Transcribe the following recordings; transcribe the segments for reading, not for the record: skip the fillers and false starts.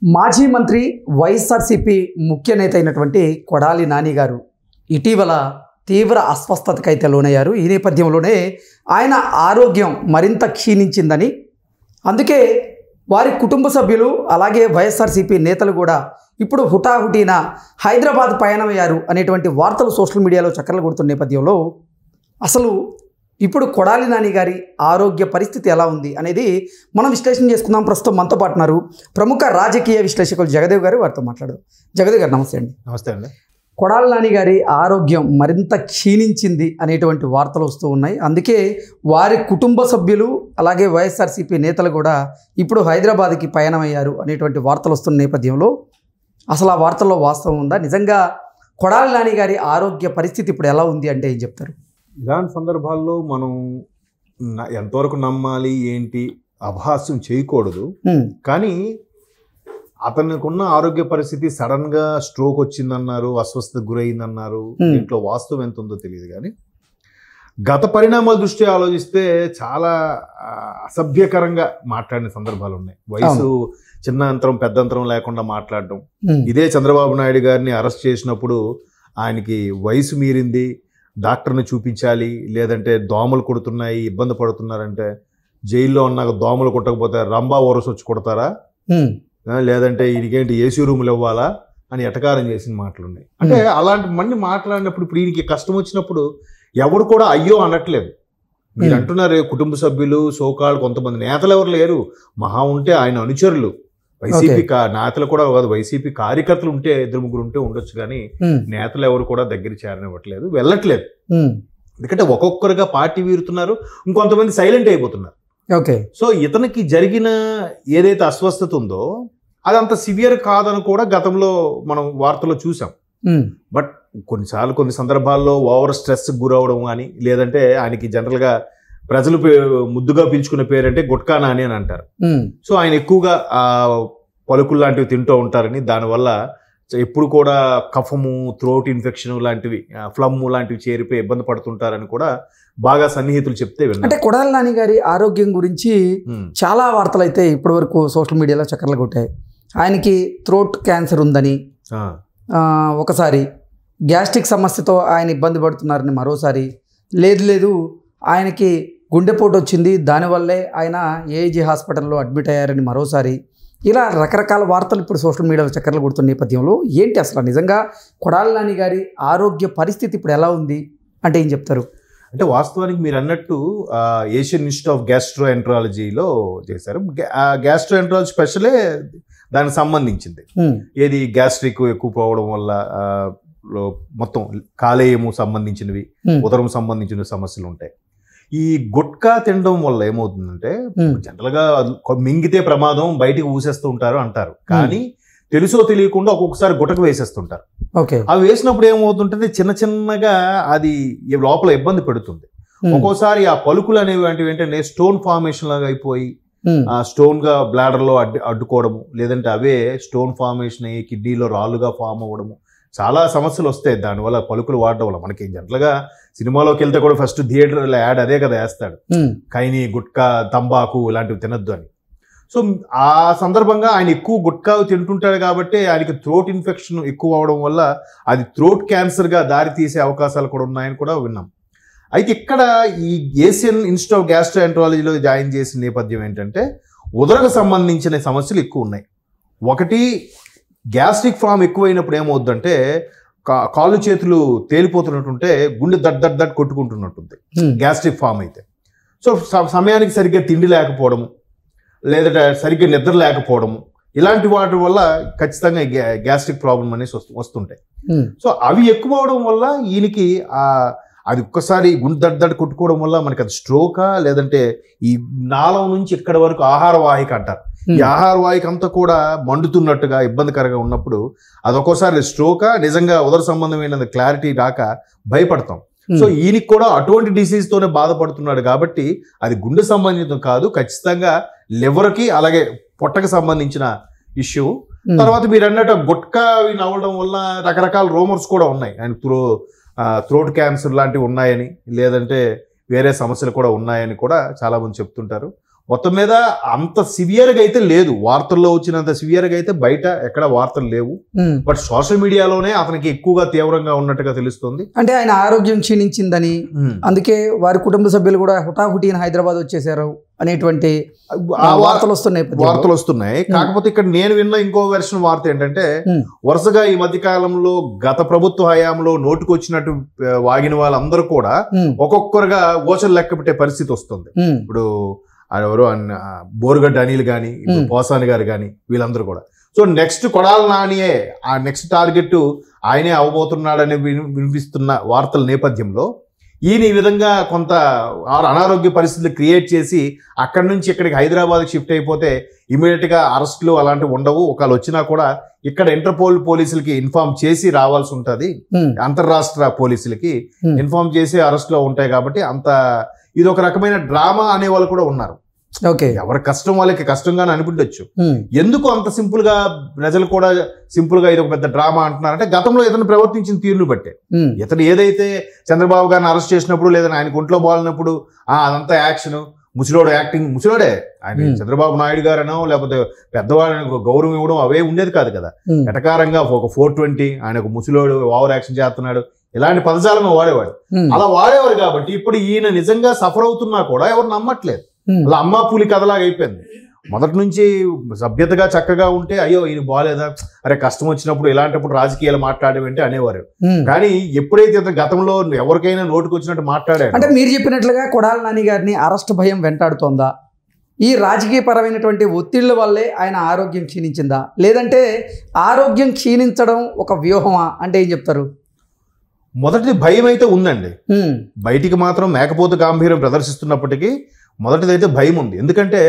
మాజీ మంత్రి వైఎస్ఆర్సీపీ ముఖ్య నేత అయినటువంటి కొడాలి నాని గారు ఇటీవల తీవ్ర అస్వస్థతకైతే లోనయ్యారు. ఈ నేపథ్యంలోనే ఆయన ఆరోగ్యం మరింత క్షీణించిందని, అందుకే వారి కుటుంబ సభ్యులు అలాగే వైఎస్ఆర్సీపీ నేతలు కూడా ఇప్పుడు హుటాహుటీన హైదరాబాద్ పయనమయ్యారు అనేటువంటి వార్తలు సోషల్ మీడియాలో చక్కర్లు కొడుతున్న నేపథ్యంలో అసలు ఇప్పుడు కొడాలి నాని గారి ఆరోగ్య పరిస్థితి ఎలా ఉంది అనేది మనం విశ్లేషణ చేసుకుందాం. ప్రస్తుతం మనతో పాటు ఉన్నారు ప్రముఖ రాజకీయ విశ్లేషకులు జగదేవ్ గారు. వారితో మాట్లాడదాం. జగదేవ్ గారు నమస్తే అండి. నమస్తే అండి. కొడాలి నాని గారి ఆరోగ్యం మరింత క్షీణించింది అనేటువంటి వార్తలు వస్తూ ఉన్నాయి. అందుకే వారి కుటుంబ సభ్యులు అలాగే వైఎస్ఆర్సీపీ నేతలు కూడా ఇప్పుడు హైదరాబాద్కి పయనమయ్యారు అనేటువంటి వార్తలు వస్తున్న నేపథ్యంలో అసలు ఆ వార్తల్లో వాస్తవం ఉందా? నిజంగా కొడాలి నాని గారి ఆరోగ్య పరిస్థితి ఇప్పుడు ఎలా ఉంది అంటే ఏం చెప్తారు? ఇలాంటి సందర్భాల్లో మనం ఎంతవరకు నమ్మాలి ఏంటి అభాస్యం చేయకూడదు. కానీ అతనికి ఉన్న ఆరోగ్య పరిస్థితి సడన్ గా స్ట్రోక్ వచ్చిందన్నారు, అస్వస్థతకు గురైందన్నారు. దీంట్లో వాస్తవం ఎంత ఉందో తెలియదు. కానీ గత పరిణామాల దృష్ట్యా ఆలోచిస్తే చాలా అసభ్యకరంగా మాట్లాడిన సందర్భాలు ఉన్నాయి. వయసు చిన్న అంతరం పెద్ద అంతరం లేకుండా మాట్లాడడం. ఇదే చంద్రబాబు నాయుడు గారిని అరెస్ట్ చేసినప్పుడు ఆయనకి వయసు మీరింది, డాక్టర్ని చూపించాలి, లేదంటే దోమలు కొడుతున్నాయి, ఇబ్బంది పడుతున్నారంటే జైల్లో ఉన్నాక దోమలు కొట్టకపోతే రంబా ఓరస్ వచ్చి కొడతారా, లేదంటే ఈయనకేంటి ఏసీ రూములు ఇవ్వాలా అని ఎటకారం చేసిన మాటలు ఉన్నాయి. అంటే అలాంటి మంది మాట్లాడినప్పుడు ఇప్పుడు ఈయనకి కష్టం వచ్చినప్పుడు ఎవరు కూడా అయ్యో అనట్లేదు. మీరు అంటున్నారు కుటుంబ సభ్యులు సోకాళ్ళు కొంతమంది నేతలు ఎవరు లేరు, మహా ఉంటే ఆయన అనుచరులు, వైసీపీ నేతలు కూడా కాదు, వైసీపీ కార్యకర్తలు ఉంటే ఇద్దరు ముగ్గురు ఉంటే ఉండొచ్చు. కానీ నేతలు ఎవరు కూడా దగ్గర చేరనివ్వట్లేదు, వెళ్ళట్లేదు. ఎందుకంటే ఒక్కొక్కరుగా పార్టీ వీరుతున్నారు, ఇంకొంతమంది సైలెంట్ అయిపోతున్నారు. ఓకే. సో ఇతనికి జరిగిన ఏదైతే అస్వస్థత ఉందో అది అంత సివియర్ కాదని కూడా గతంలో మనం వార్తలో చూసాం. బట్ కొన్నిసార్లు కొన్ని సందర్భాల్లో ఓవర్ స్ట్రెస్ గురవడం కానీ, లేదంటే ఆయనకి జనరల్గా ప్రజలు ముద్దుగా పిలుచుకునే పేరంటే గుట్కా నాని అని అంటారు. సో ఆయన ఎక్కువగా పలుకులు లాంటివి తింటూ ఉంటారని, దానివల్ల ఎప్పుడు కూడా కఫము, థ్రోట్ ఇన్ఫెక్షన్ లాంటివి, ఫ్లమ్ లాంటివి చేరిపోయి ఇబ్బంది పడుతుంటారని కూడా బాగా సన్నిహితులు చెప్తే విన్నాను. అంటే కొడాలి నాని గారి ఆరోగ్యం గురించి చాలా వార్తలు అయితే ఇప్పటి వరకు సోషల్ మీడియాలో చక్కర్లు కొట్టాయి. ఆయనకి థ్రోట్ క్యాన్సర్ ఉందని ఒకసారి, గ్యాస్ట్రిక్ సమస్యతో ఆయన ఇబ్బంది పడుతున్నారని మరోసారి, లేదు ఆయనకి గుండెపోటు వచ్చింది, దానివల్లే ఆయన ఏఐజీ హాస్పిటల్లో అడ్మిట్ అయ్యారని మరోసారి, ఇలా రకరకాల వార్తలు ఇప్పుడు సోషల్ మీడియాలో చక్కర్లు కొడుతున్న నేపథ్యంలో ఏంటి అసలు నిజంగా కొడాలి నాని గారి ఆరోగ్య పరిస్థితి ఇప్పుడు ఎలా ఉంది అంటే ఏం చెప్తారు? అంటే వాస్తవానికి మీరు అన్నట్టు ఏషియన్ ఇన్స్టిట్యూట్ ఆఫ్ గ్యాస్ట్రోఎంట్రాలజీలో చేశారు. గ్యాస్ట్రోఎంట్రాలజీ స్పెషలే దానికి సంబంధించింది. ఏది గ్యాస్ట్రిక్ ఎక్కువ పోవడం వల్ల మొత్తం కాలేయము సంబంధించినవి, ఉదరం సంబంధించిన సమస్యలు ఉంటాయి. ఈ గుట్కా తినడం వల్ల ఏమవుతుందంటే జనరల్గా మింగితే ప్రమాదం, బయటికి ఊసేస్తూ ఉంటారు అంటారు. కానీ తెలుసో తెలియకుండా ఒక్కొక్కసారి గుటక వేసేస్తుంటారు. అవి వేసినప్పుడు ఏమవుతుంటుంది, చిన్న చిన్నగా అది లోపల ఇబ్బంది పెడుతుంది. ఒక్కోసారి ఆ పలుకులు అనేవి ఏంటంటే స్టోన్ ఫార్మేషన్ లాగా అయిపోయి స్టోన్ గా బ్లాడర్ లో అడ్డుకోవడము, లేదంటే అవే స్టోన్ ఫార్మేషన్ అయ్యి కిడ్నీలో రాళ్ళుగా ఫామ్ అవ్వడము, చాలా సమస్యలు వస్తాయి దానివల్ల పలుకులు వాడడం వల్ల. మనకి జనరల్గా సినిమాలోకి వెళ్తే కూడా ఫస్ట్ థియేటర్లో యాడ్ అదే కదా వేస్తాడు, ఖైనీ, గుట్కా, తంబాకు ఇలాంటివి తినద్దు అని. సో ఆ సందర్భంగా ఆయన ఎక్కువ గుట్కా తింటుంటాడు కాబట్టి ఆయనకి థ్రోట్ ఇన్ఫెక్షన్ ఎక్కువ అవడం వల్ల అది థ్రోట్ క్యాన్సర్గా దారి తీసే అవకాశాలు కూడా ఉన్నాయని కూడా విన్నాం. అయితే ఇక్కడ ఈ ఏషియన్ ఇన్స్టిట్యూట్ ఆఫ్ గ్యాస్ట్రోఎంట్రాలజీలో జాయిన్ చేసిన నేపథ్యం ఏంటంటే ఉదరకు సంబంధించిన సమస్యలు ఎక్కువ ఉన్నాయి. ఒకటి, గ్యాస్ట్రిక్ ఫామ్ ఎక్కువైనప్పుడు ఏమవుద్దంటే కాళ్ళు చేతులు తేలిపోతున్నట్టుంటే గుండె దడ్ కొట్టుకుంటున్నట్టుంది గ్యాస్ట్రిక్ ఫామ్ అయితే. సో సమయానికి సరిగ్గా తిండి లేకపోవడము, లేదంటే సరిగ్గా నిద్ర లేకపోవడము, ఇలాంటి వాటి వల్ల ఖచ్చితంగా గ్యాస్ట్రిక్ ప్రాబ్లం అనేసి వస్తుంటాయి. సో అవి ఎక్కువ అవడం వల్ల ఈయనకి అది ఒక్కసారి గుండె దడ్ కొట్టుకోవడం వల్ల మనకి అది స్ట్రోకా, లేదంటే ఈ నాళం నుంచి ఇక్కడ వరకు ఆహార వాహిక అంటారు, ఈ ఆహార వాహిక అంతా కూడా మండుతున్నట్టుగా ఇబ్బందికరంగా ఉన్నప్పుడు అది ఒక్కోసారి స్ట్రోకా, నిజంగా ఉదర సంబంధమైన క్లారిటీ రాక భయపడతాం. సో ఈయనకి కూడా అటువంటి డిసీజ్ తోనే బాధపడుతున్నాడు కాబట్టి అది గుండె సంబంధితం కాదు, ఖచ్చితంగా లివర్కి అలాగే పొట్టకి సంబంధించిన ఇష్యూ. తర్వాత మీరు అన్నట్టు గుట్కా నవ్వడం వల్ల రకరకాల రూమర్స్ కూడా ఉన్నాయి, ఆయన థ్రోట్ క్యాన్సర్ లాంటివి ఉన్నాయని, లేదంటే వేరే సమస్యలు కూడా ఉన్నాయని కూడా చాలా మంది చెప్తుంటారు. మొత్తం మీద అంత సివియర్గా అయితే లేదు, వార్తల్లో వచ్చినంత సివియర్గా అయితే బయట ఎక్కడ వార్తలు లేవు. బట్ సోషల్ మీడియాలోనే అతనికి ఎక్కువగా తీవ్రంగా ఉన్నట్టుగా తెలుస్తుంది. అంటే ఆయన ఆరోగ్యం క్షీణించిందని, అందుకే వారి కుటుంబ సభ్యులు కూడా హుటాహుటిన హైదరాబాద్ వచ్చేసారు అనేటువంటి వార్తలు వస్తున్నాయి. కాకపోతే ఇక్కడ నేను విన్న ఇంకో వెర్షన్ వార్త ఏంటంటే, వరుసగా ఈ మధ్య కాలంలో గత ప్రభుత్వ హయాంలో నోటుకొచ్చినట్టు వాగిన వాళ్ళందరూ కూడా ఒక్కొక్కరుగా ఓచలు లెక్క పెట్టే పరిస్థితి వస్తుంది. ఇప్పుడు ఎవరు బోరుగడ్డ అనిల్ కానీ, పోసాని గారు కానీ, వీళ్ళందరూ కూడా. సో నెక్స్ట్ కొడాలి నానియే ఆ నెక్స్ట్ టార్గెట్ ఆయనే అవబోతున్నాడని వినిపిస్తున్న వార్తల నేపథ్యంలో ఈయన ఈ విధంగా కొంత అనారోగ్య పరిస్థితులు క్రియేట్ చేసి అక్కడి నుంచి ఇక్కడికి హైదరాబాద్కి షిఫ్ట్ అయిపోతే ఇమీడియట్గా అరెస్టులు అలాంటివి ఉండవు. ఒకవేళ వచ్చినా కూడా ఇక్కడ ఇంటర్పోల్ పోలీసులకి ఇన్ఫార్మ్ చేసి రావాల్సి ఉంటుంది, అంతర్రాష్ట్ర పోలీసులకి ఇన్ఫార్మ్ చేసి అరెస్టులో ఉంటాయి. కాబట్టి అంత ఇది ఒక రకమైన డ్రామా అనే వాళ్ళు కూడా ఉన్నారు. ఎవరి కష్టం వాళ్ళకి కష్టంగానే అనిపించవచ్చు. ఎందుకు అంత సింపుల్ గా ప్రజలు కూడా సింపుల్ గా ఇది ఒక పెద్ద డ్రామా అంటున్నారంటే, గతంలో ఇతను ప్రవర్తించిన తీరును బట్టే. ఇతను ఏదైతే చంద్రబాబు గారిని అరెస్ట్ చేసినప్పుడు లేదా ఆయనకు ఒంట్లో బాలినప్పుడు అదంతా యాక్షన్, ముసలోడు యాక్టింగ్, ముసలోడే ఆయన చంద్రబాబు నాయుడు గారనో లేకపోతే పెద్దవాళ్ళని గౌరవం ఇవ్వడం అవే ఉండేది కాదు కదా. ఎటకారంగా ఒక 420 ఆయన ఒక ముసలోడు ఓవర్ యాక్షన్ చేస్తున్నాడు ఇలాంటి పదజాలను వాడేవాడు. అలా వాడేవారు కాబట్టి ఇప్పుడు ఈయన నిజంగా సఫర్ అవుతున్నా కూడా ఎవరు నమ్మట్లేదు. అలా అమ్మా పూలి కథలాగా అయిపోయింది. మొదటి నుంచి సభ్యతగా చక్కగా ఉంటే అయ్యో ఈయన బాగాలేదా, అరే కష్టం వచ్చినప్పుడు ఇలాంటప్పుడు రాజకీయాలు మాట్లాడేవంటే అనేవారు. కానీ ఎప్పుడైతే గతంలో ఎవరికైనా నోటుకు వచ్చినట్టు మాట్లాడారు. అంటే మీరు చెప్పినట్లుగా కొడాలి నాని గారిని అరెస్ట్ భయం వెంటాడుతోందా? ఈ రాజకీయ పరమైనటువంటి ఒత్తిళ్ల వల్లే ఆయన ఆరోగ్యం క్షీణించిందా, లేదంటే ఆరోగ్యం క్షీణించడం ఒక వ్యూహమా? అంటే ఏం చెప్తారు? మొదటిది భయం అయితే ఉందండి. బయటికి మాత్రం మేకపోతు గాంభీర్యం ప్రదర్శిస్తున్నప్పటికీ మొదటిదైతే భయం ఉంది. ఎందుకంటే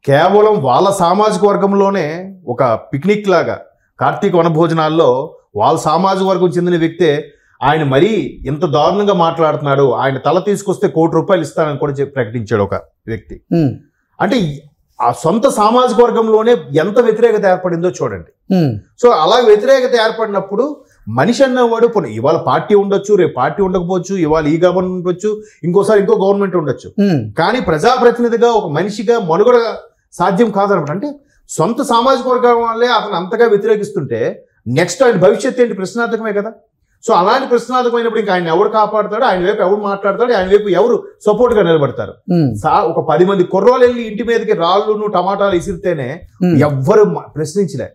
కేవలం వాళ్ళ సామాజిక వర్గంలోనే ఒక పిక్నిక్ లాగా కార్తీక వనభోజనాల్లో వాళ్ళ సామాజిక వర్గం చెందిన వ్యక్తే ఆయన మరీ ఇంత దారుణంగా మాట్లాడుతున్నాడు, ఆయన తల తీసుకొస్తే ₹1,00,00,000 ఇస్తానని కూడా ప్రకటించాడు ఒక వ్యక్తి. అంటే ఆ సొంత సామాజిక వర్గంలోనే ఎంత వ్యతిరేకత ఏర్పడిందో చూడండి. సో అలా వ్యతిరేకత ఏర్పడినప్పుడు మనిషి అన్నవాడు ఇవాళ పార్టీ ఉండొచ్చు, రేపు పార్టీ ఉండకపోవచ్చు, ఇవాళ ఈ గవర్నమెంట్ ఉండొచ్చు, ఇంకోసారి ఇంకో గవర్నమెంట్ ఉండొచ్చు. కానీ ప్రజాప్రతినిధిగా ఒక మనిషిగా మనుగడ సాధ్యం కాదనమాట. అంటే సొంత సామాజిక వర్గం వల్లే అతను అంతగా వ్యతిరేకిస్తుంటే నెక్స్ట్ ఆయన భవిష్యత్తు ఏంటి? ప్రశ్నార్థకమే కదా. సో అలాంటి ప్రశ్నార్థకమైనప్పుడు ఇంకా ఆయన ఎవరు కాపాడుతాడు, ఆయన వైపు ఎవరు మాట్లాడతాడు, ఆయన వైపు ఎవరు సపోర్ట్ గా నిలబడతారు? ఒక 10 మంది కుర్రోళ్ళు వెళ్ళి ఇంటి మీదకి రాళ్ళును టమాటాలు ఇసిరితేనే ఎవ్వరు ప్రశ్నించలే,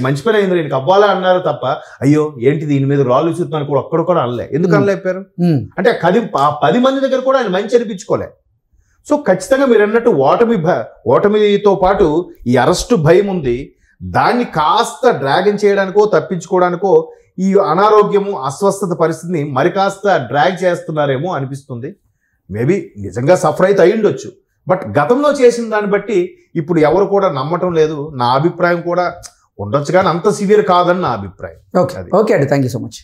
మంచి పని అయింది నీకు అవ్వాలా అన్నారు తప్ప అయ్యో ఏంటి దీని మీద రాళ్ళు ఇసురుతున్నాను కూడా ఒక్కడు కూడా అనలే. ఎందుకు అనలేపారు అంటే 10 మంది దగ్గర కూడా ఆయన మంచి అనిపించుకోలే. సో ఖచ్చితంగా మీరు అన్నట్టు ఓటమితో పాటు ఈ అరెస్టు భయం ఉంది. దాన్ని కాస్త డ్రాగన్ చేయడానికో తప్పించుకోవడానికో ఈ అనారోగ్యము అస్వస్థత పరిస్థితిని మరి కాస్త డ్రాగ్ చేస్తున్నారేమో అనిపిస్తుంది. మేబీ నిజంగా సఫర్ అయితే అయ్యుండొచ్చు. బట్ గతంలో చేసిన దాన్ని బట్టి ఇప్పుడు ఎవరు కూడా నమ్మటం లేదు. నా అభిప్రాయం కూడా ఉండొచ్చు కానీ అంత సివియర్ కాదని నా అభిప్రాయం. ఓకే అండి, థ్యాంక్ యూ సో మచ్.